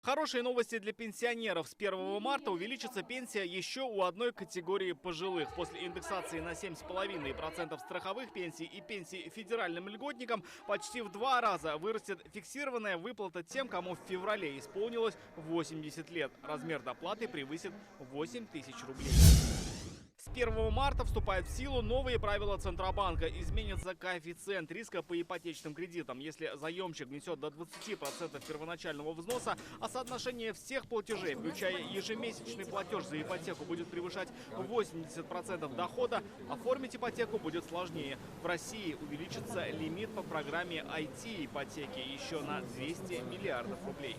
Хорошие новости для пенсионеров. С 1 марта увеличится пенсия еще у одной категории пожилых. После индексации на 7,5% страховых пенсий и пенсий федеральным льготникам почти в 2 раза вырастет фиксированная выплата тем, кому в феврале исполнилось 80 лет. Размер доплаты превысит 8 тысяч рублей. С 1 марта вступают в силу новые правила Центробанка. Изменится коэффициент риска по ипотечным кредитам. Если заемщик внесет до 20% первоначального взноса, а соотношение всех платежей, включая ежемесячный платеж за ипотеку, будет превышать 80% дохода, оформить ипотеку будет сложнее. В России увеличится лимит по программе IT-ипотеки еще на 200 миллиардов рублей.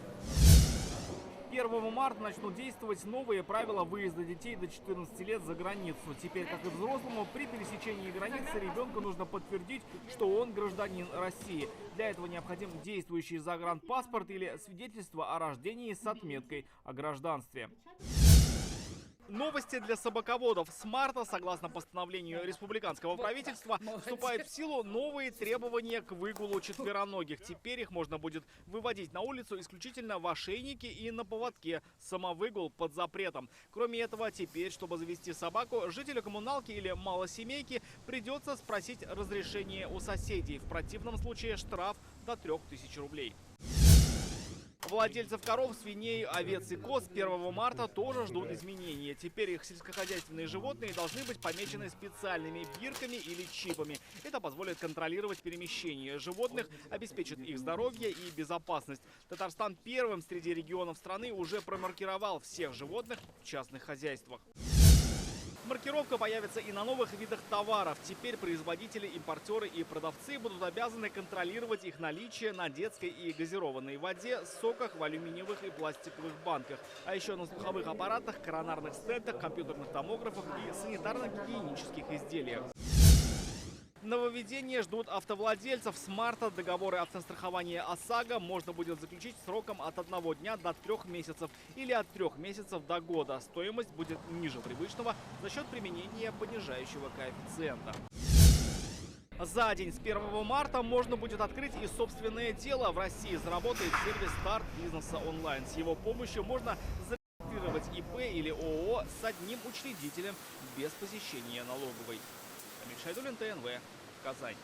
1 марта начнут действовать новые правила выезда детей до 14 лет за границу. Теперь, как и взрослому, при пересечении границы ребенку нужно подтвердить, что он гражданин России. Для этого необходим действующий загранпаспорт или свидетельство о рождении с отметкой о гражданстве. Новости для собаководов. С марта, согласно постановлению республиканского правительства, вступают в силу новые требования к выгулу четвероногих. Теперь их можно будет выводить на улицу исключительно в ошейнике и на поводке. Самовыгул под запретом. Кроме этого, теперь, чтобы завести собаку, жителю коммуналки или малосемейки придется спросить разрешение у соседей. В противном случае штраф до 3000 рублей. Владельцев коров, свиней, овец и коз с 1 марта тоже ждут изменения. Теперь их сельскохозяйственные животные должны быть помечены специальными бирками или чипами. Это позволит контролировать перемещение животных, обеспечит их здоровье и безопасность. Татарстан первым среди регионов страны уже промаркировал всех животных в частных хозяйствах. Маркировка появится и на новых видах товаров. Теперь производители, импортеры и продавцы будут обязаны контролировать их наличие на детской и газированной воде, соках в алюминиевых и пластиковых банках. А еще на слуховых аппаратах, коронарных стентах, компьютерных томографах и санитарно-гигиенических изделиях. Нововведения ждут автовладельцев. С марта договоры автострахования ОСАГО можно будет заключить сроком от 1 дня до 3 месяцев или от 3 месяцев до года. Стоимость будет ниже привычного за счет применения понижающего коэффициента. За день с 1 марта можно будет открыть и собственное дело. В России заработает сервис «Старт бизнеса онлайн». С его помощью можно зарегистрировать ИП или ООО с одним учредителем без посещения налоговой. Амир Шайдуллин, ТНВ, Казань.